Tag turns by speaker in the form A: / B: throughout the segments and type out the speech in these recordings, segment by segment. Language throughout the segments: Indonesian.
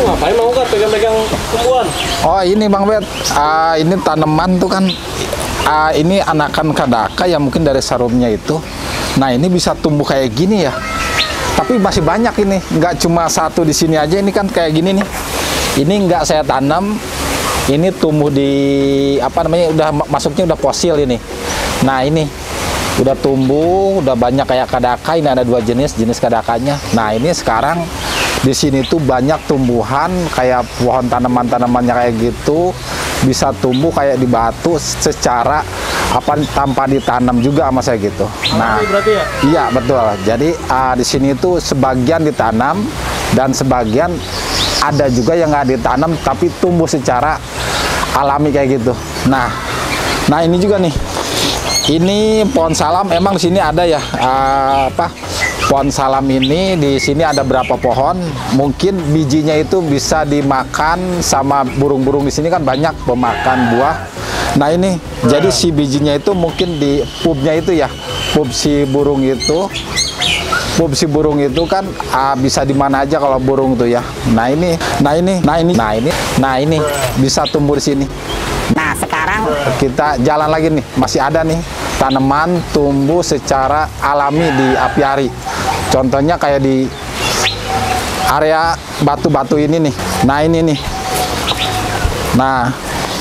A: Ngapain mau kan pegang-pegang tumbuhan?
B: Oh ini Bang Bet, ini tanaman tuh kan, ini anakan kadaka yang mungkin dari sarumnya itu. Nah ini bisa tumbuh kayak gini ya. Tapi masih banyak ini, nggak cuma satu di sini aja. Ini kan kayak gini nih. Ini nggak saya tanam, ini tumbuh di apa namanya, udah masuknya udah fosil ini. Nah ini udah tumbuh, udah banyak kayak kadaka. Ini ada 2 jenis kadakanya. Nah ini sekarang di sini tuh banyak tumbuhan kayak pohon tanaman-tanamannya kayak gitu, bisa tumbuh kayak di batu secara apa tanpa ditanam juga sama saya gitu. Nah,
A: berarti ya?
B: Iya betul. Jadi di sini tuh sebagian ditanam dan sebagian ada juga yang nggak ditanam tapi tumbuh secara alami kayak gitu. Nah ini juga nih. Ini pohon salam, emang di sini ada ya pohon salam ini. Di sini ada berapa pohon, mungkin bijinya itu bisa dimakan sama burung-burung. Di sini kan banyak pemakan buah. Nah ini jadi si bijinya itu mungkin di pupnya itu ya, pup si burung itu kan bisa di mana aja kalau burung tuh ya. Nah ini bisa tumbuh di sini. Nah sekarang kita jalan lagi nih, masih ada nih tanaman tumbuh secara alami di apiari. Contohnya kayak di area batu-batu ini nih. Nah ini nih. Nah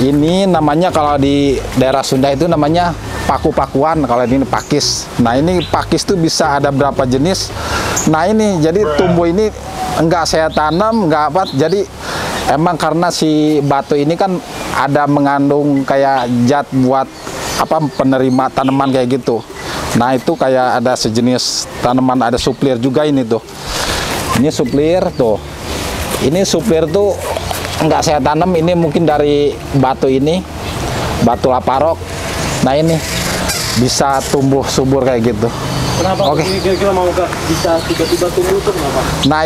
B: ini namanya kalau di daerah Sunda itu namanya paku-pakuan, kalau ini pakis. Nah ini pakis tuh bisa ada berapa jenis. Nah ini jadi tumbuh ini enggak saya tanam, enggak apa. Jadi emang karena si batu ini kan ada mengandung kayak zat buat apa penerima tanaman kayak gitu. Nah itu kayak ada sejenis tanaman, ada suplir juga ini tuh. Ini suplir tuh. Ini suplir tuh enggak saya tanam, ini mungkin dari batu ini, batu laparok. Nah ini bisa tumbuh subur kayak gitu.
A: Kenapa?
B: Oke.
A: Kira-kira mau gak bisa tiba-tiba tumbuh tuh kenapa?
B: Nah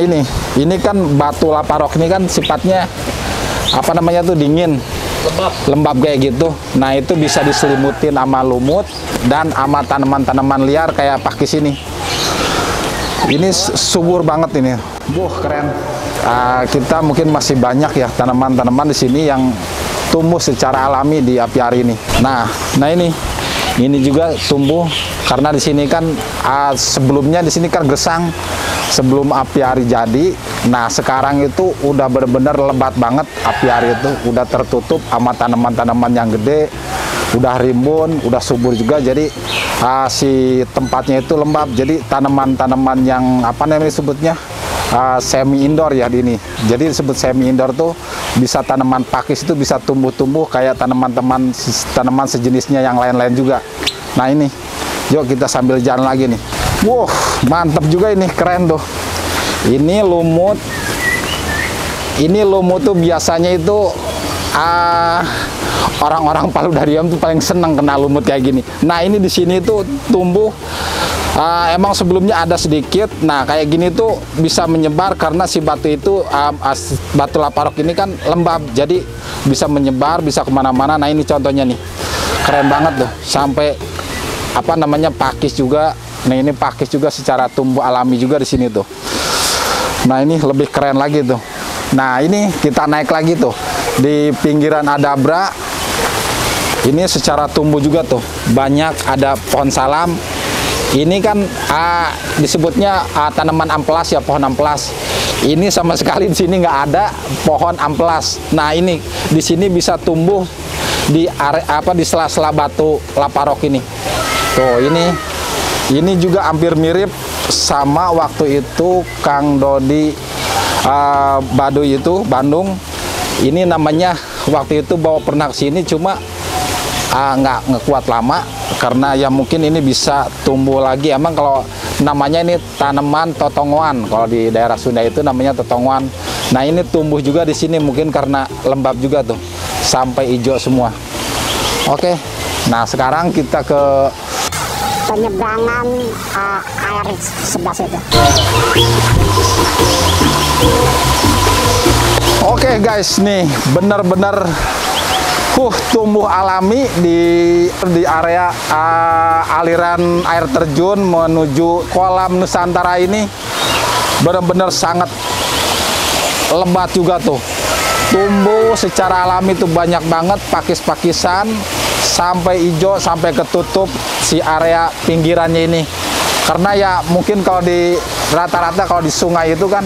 B: ini kan batu laparok ini kan sifatnya apa namanya tuh dingin, lembab kayak gitu. Nah itu bisa diselimutin sama lumut dan sama tanaman-tanaman liar kayak pakis ini. Ini subur banget ini. Keren. Kita mungkin masih banyak ya tanaman-tanaman di sini yang tumbuh secara alami di apiari ini. Nah ini juga tumbuh karena di sini kan sebelumnya di sini kan gersang sebelum apiari jadi. Nah sekarang itu udah benar-benar lebat banget apiari itu, udah tertutup sama tanaman-tanaman yang gede, udah rimbun, udah subur juga. Jadi si tempatnya itu lembab. Jadi tanaman-tanaman yang apa namanya disebutnya semi indoor ya ini. Jadi disebut semi indoor tuh bisa tanaman pakis itu bisa tumbuh-tumbuh kayak tanaman sejenisnya yang lain-lain juga. Nah ini, yuk kita sambil jalan lagi nih. Mantep juga ini, keren tuh. Ini lumut. Ini lumut tuh biasanya itu orang-orang Paludarium tuh paling seneng kena lumut kayak gini. Nah ini di sini tuh tumbuh. Emang sebelumnya ada sedikit. Nah kayak gini tuh bisa menyebar karena si batu itu batu laparok ini kan lembab, jadi bisa menyebar, bisa kemana-mana. Nah ini contohnya nih, keren banget tuh, sampai apa namanya pakis juga. Nah ini pakis juga secara tumbuh alami juga di sini tuh. Nah ini lebih keren lagi tuh. Nah ini kita naik lagi tuh di pinggiran Adabra. Ini secara tumbuh juga tuh banyak, ada pohon salam. Ini kan disebutnya tanaman amplas ya, pohon amplas. Ini sama sekali di sini nggak ada pohon amplas. Nah ini di sini bisa tumbuh di area di sela-sela batu laparok ini. Tuh ini juga hampir mirip sama waktu itu Kang Dodi Baduy itu Bandung. Ini namanya waktu itu pernah ke sini, cuma nggak ngekuat lama karena ya mungkin ini bisa tumbuh lagi. Emang kalau namanya ini tanaman totongoan, kalau di daerah Sunda itu namanya totongoan. Nah ini tumbuh juga di sini mungkin karena lembab juga tuh sampai hijau semua. Oke, nah sekarang kita ke
C: penyeberangan air sebelah situ.
B: Oke guys, nih bener-bener Tumbuh alami di area aliran air terjun menuju kolam Nusantara ini benar-benar sangat lebat juga tuh. Tumbuh secara alami tuh banyak banget, pakis-pakisan sampai hijau, sampai ketutup si area pinggirannya ini. Karena ya mungkin kalau di rata-rata kalau di sungai itu kan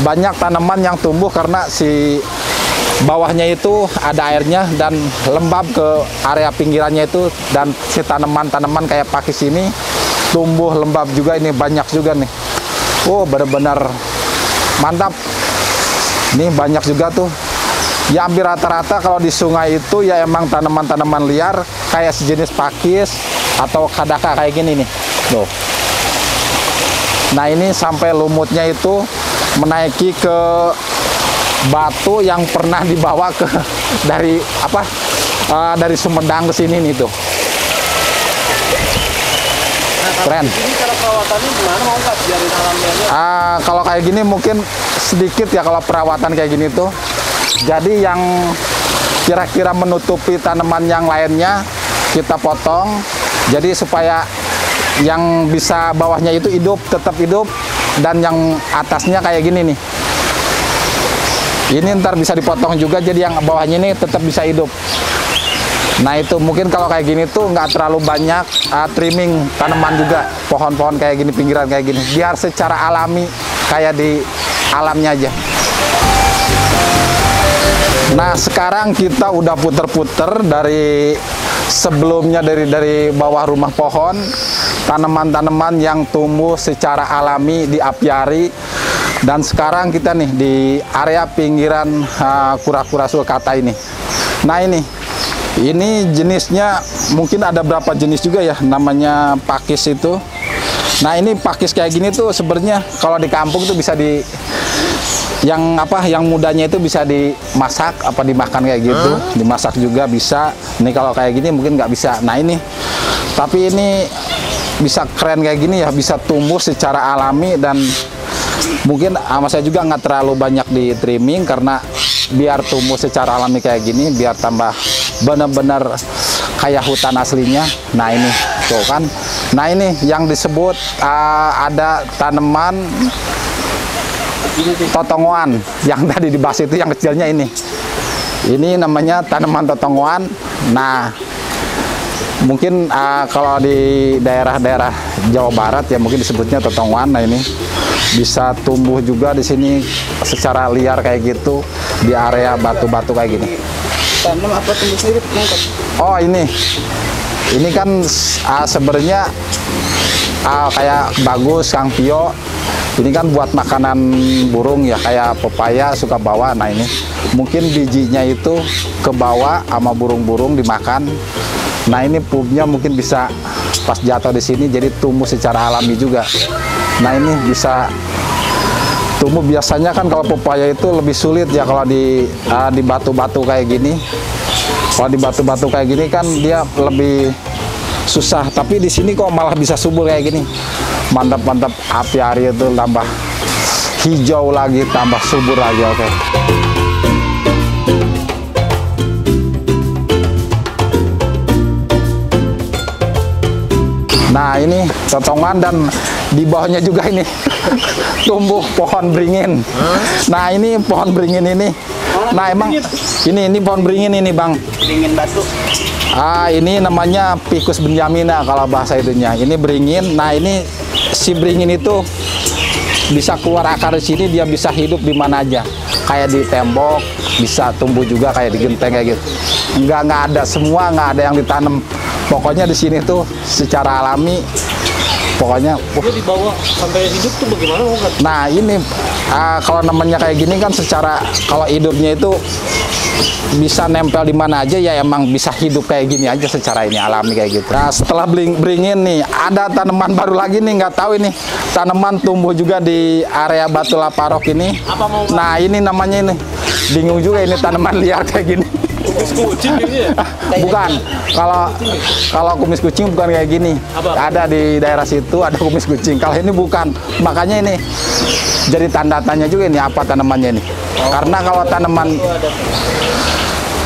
B: banyak tanaman yang tumbuh karena si bawahnya itu ada airnya dan lembab ke area pinggirannya itu, dan si tanaman-tanaman kayak pakis ini tumbuh lembab juga, ini banyak juga nih. Benar-benar mantap. Ini banyak juga tuh. Ya hampir rata-rata kalau di sungai itu ya emang tanaman-tanaman liar kayak sejenis pakis atau kadaka kayak gini nih. Loh. Nah, ini sampai lumutnya itu menaiki ke batu yang pernah dibawa ke dari dari Sumedang ke sini nih tuh. Keren.
A: Ini cara perawatannya gimana, mau nggak biarin alamnya aja?
B: Kalau kayak gini mungkin sedikit ya kalau perawatan kayak gini tuh. Jadi yang kira-kira menutupi tanaman yang lainnya kita potong. Jadi supaya yang bisa bawahnya itu hidup, tetap hidup, dan yang atasnya kayak gini nih. Ini ntar bisa dipotong juga, jadi yang bawahnya ini tetap bisa hidup. Nah itu mungkin kalau kayak gini tuh nggak terlalu banyak trimming tanaman juga, pohon-pohon kayak gini, pinggiran kayak gini, biar secara alami kayak di alamnya aja. Nah sekarang kita udah puter-puter dari sebelumnya, dari bawah rumah pohon, tanaman-tanaman yang tumbuh secara alami di apiari. Dan sekarang kita nih di area pinggiran kura-kura sulcata ini. Nah ini jenisnya mungkin ada berapa jenis juga ya, namanya pakis itu. Nah ini pakis kayak gini tuh sebenarnya kalau di kampung tuh bisa yang mudanya itu bisa dimasak apa dimakan kayak gitu, dimasak juga bisa. Ini kalau kayak gini mungkin nggak bisa. Nah ini, tapi ini bisa keren kayak gini ya, bisa tumbuh secara alami, dan mungkin sama saya juga nggak terlalu banyak di trimming karena biar tumbuh secara alami kayak gini, biar tambah benar-benar kayak hutan aslinya. Nah ini tuh kan. Nah ini yang disebut ada tanaman totongoan yang tadi dibahas itu, yang kecilnya ini. Ini namanya tanaman totongoan. Nah mungkin kalau di daerah-daerah Jawa Barat ya mungkin disebutnya totongoan. Nah ini bisa tumbuh juga di sini secara liar kayak gitu di area batu-batu kayak gini.
A: Tanam apa tumbuh sendiri?
B: Oh ini kan sebenarnya kayak bagus Kang Pio. Ini kan buat makanan burung ya, kayak pepaya suka bawa. Nah ini mungkin bijinya itu kebawa sama burung-burung dimakan. Nah ini pupnya mungkin bisa pas jatuh di sini jadi tumbuh secara alami juga. Nah ini bisa tumbuh. Biasanya kan kalau pepaya itu lebih sulit ya kalau di batu-batu kayak gini. Kalau di batu-batu kayak gini kan dia lebih susah. Tapi di sini kok malah bisa subur kayak gini. Mantap-mantap, apiari itu tambah hijau lagi, tambah subur lagi. Oke. Nah ini totongan, dan di bawahnya juga ini tumbuh pohon beringin. Nah ini pohon beringin ini. Nah emang ini pohon beringin ini Bang.
A: Beringin batu.
B: Ini namanya Ficus benjamina kalau bahasa itunya. Ini beringin. Nah ini si beringin itu bisa keluar akar di sini, dia bisa hidup di mana aja. Kayak di tembok, bisa tumbuh juga kayak di genteng kayak gitu. Nggak ada, semua nggak ada yang ditanam. Pokoknya di sini tuh secara alami. Pokoknya
A: Dia dibawa sampai hidup tuh bagaimana?
B: Nah ini kalau namanya kayak gini kan secara kalau hidupnya itu bisa nempel di mana aja ya, emang bisa hidup kayak gini aja secara ini alami kayak gitu. Nah setelah beringin nih ada tanaman baru lagi nih, nggak tahu ini tanaman tumbuh juga di area Batu Laparok ini.
A: Apa mau?
B: Nah ini namanya ini bingung juga, ini tanaman liar kayak gini.
A: Kumis kucing ini ya?
B: Bukan, kalau kumis kucing bukan kayak gini.
A: Apa?
B: Ada di daerah situ ada kumis kucing. Kalau ini bukan, makanya ini jadi tanda tanya juga ini apa tanamannya ini. Karena kalau tanaman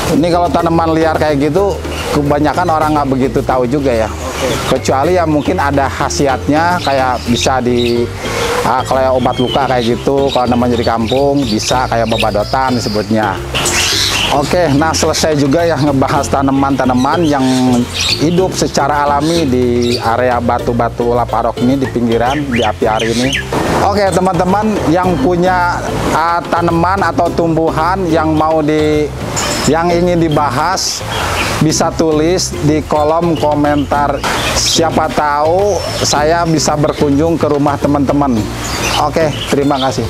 B: Ini kalau tanaman liar kayak gitu, kebanyakan orang nggak begitu tahu juga ya. Kecuali ya mungkin ada khasiatnya, kayak bisa kayak obat luka kayak gitu. Kalau namanya di kampung bisa kayak babadotan disebutnya. Oke, nah selesai juga ya ngebahas tanaman-tanaman yang hidup secara alami di area batu-batu laparok ini di pinggiran di apiari ini. Oke teman-teman yang punya tanaman atau tumbuhan yang ingin dibahas bisa tulis di kolom komentar. Siapa tahu saya bisa berkunjung ke rumah teman-teman. Oke, terima kasih.